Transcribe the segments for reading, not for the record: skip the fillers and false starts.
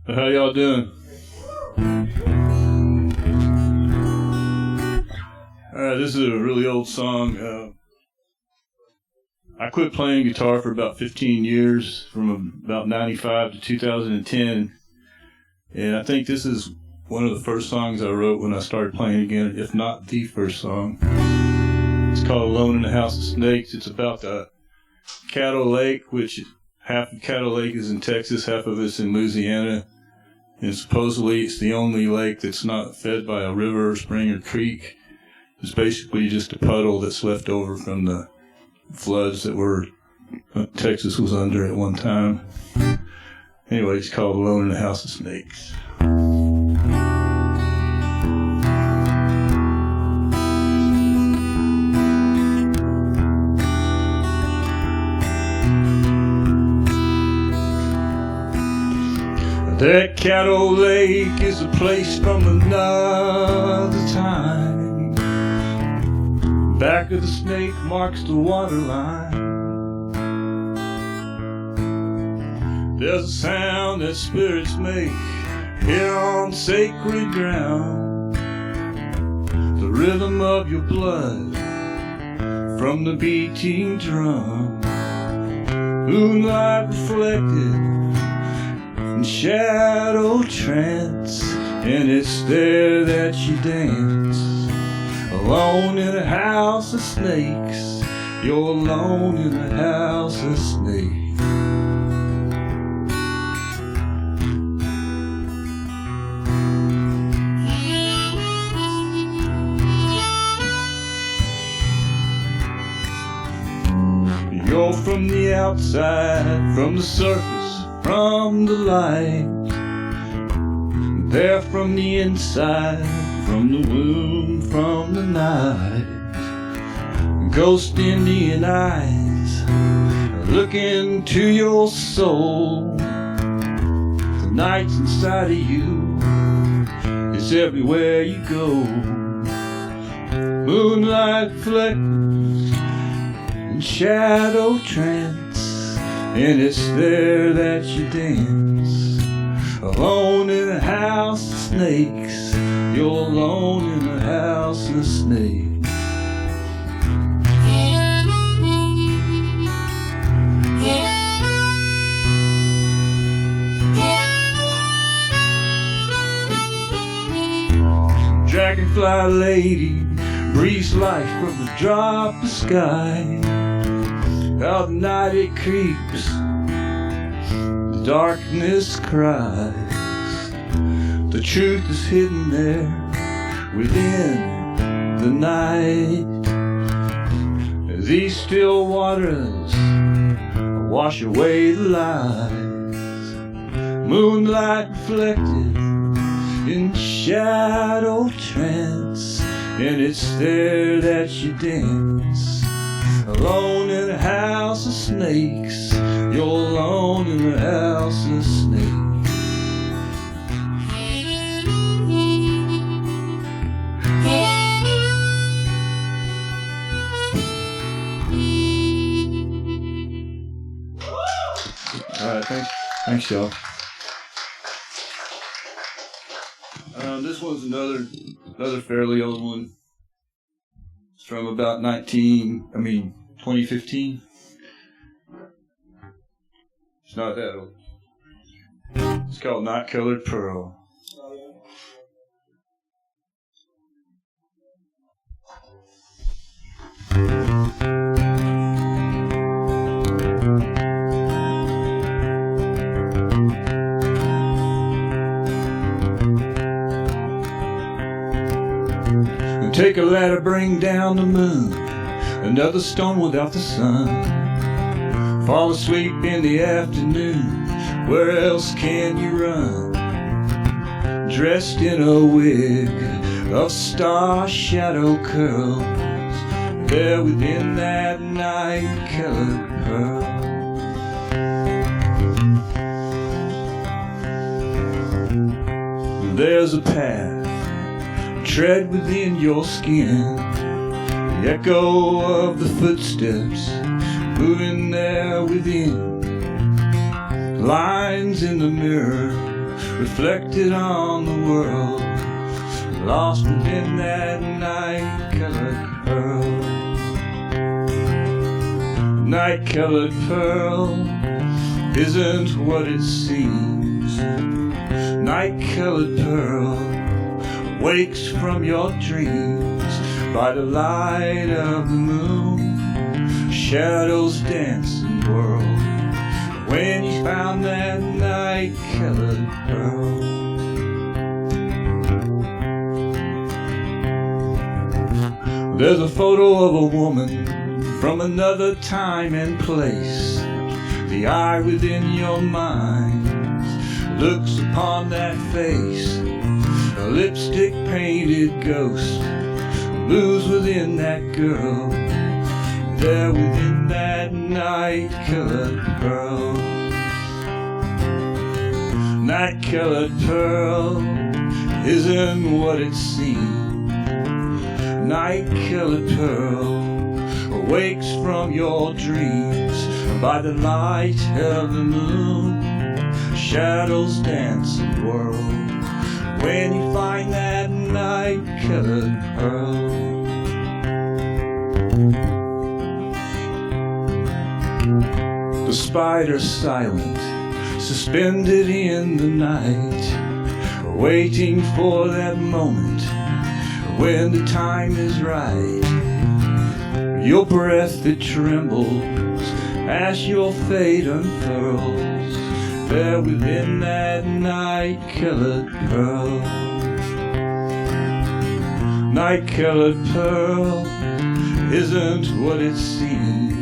How y'all doing? Alright, this is a really old song. I quit playing guitar for about 15 years, from about 95 to 2010. And I think this is one of the first songs I wrote when I started playing again, if not the first song. It's called Alone in the House of Snakes. It's about the Caddo Lake, which half of Caddo Lake is in Texas, half of it's in Louisiana. And supposedly it's the only lake that's not fed by a river or spring or creek. It's basically just a puddle that's left over from the floods that Texas was under at one time. Anyway, it's called Alone in the House of Snakes. That Caddo Lake is a place from another time. Back of the snake marks the water line. There's a sound that spirits make here on sacred ground. The rhythm of your blood from the beating drum. Moonlight reflected in shadow trance, and it's there that you dance. Alone in a house of snakes, you're alone in a house of snakes. You're from the outside, from the surface, from the light. They're from the inside, from the womb, from the night. Ghost Indian eyes look into your soul. The night's inside of you, it's everywhere you go. Moonlight reflects in shadow trance, and it's there that you dance. Alone in a house of snakes, you're alone in a house of snakes. Dragonfly lady breathes life from the drop of sky. Out the night it creeps, the darkness cries. The truth is hidden there within the night. These still waters wash away the lies. Moonlight reflected in shadow trance, and it's there that you dance. Alone in a house of snakes, you're alone in a house of snakes. Alright, thanks y'all. This one's another fairly old one. It's from about 2015. It's not that old. It's called Night Colored Pearl. Take a ladder, bring down the moon, another stone without the sun. Fall asleep in the afternoon, where else can you run? Dressed in a wig of star shadow curls, there within that night-colored pearl. There's a path, tread within your skin, the echo of the footsteps moving there within. Lines in the mirror reflected on the world, lost within that night-colored pearl. Night-colored pearl isn't what it seems. Night-colored pearl wakes from your dreams by the light of the moon. Shadows dance and whirl when you found that night-colored pearl. There's a photo of a woman from another time and place. The eye within your mind looks upon that face. A lipstick-painted ghost moves within that girl, there within that night-colored pearl. Night-colored pearl isn't what it seems. Night-colored pearl awakes from your dreams by the light of the moon. Shadows dance and whirl when you find that night-colored pearl. The spider silent, suspended in the night, waiting for that moment when the time is right. Your breath that trembles as your fate unfurls, there within that night-colored pearl. Night-colored pearl isn't what it seems.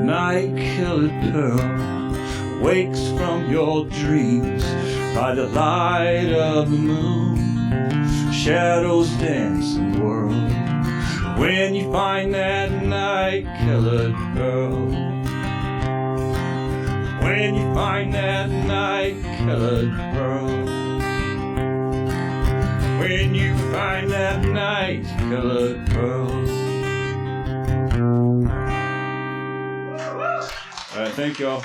Night-colored pearl wakes from your dreams by the light of the moon. Shadows dance and whirl when you find that night-colored pearl. When you find that night-colored pearl. When you find that night-colored pearl. All right, thank y'all.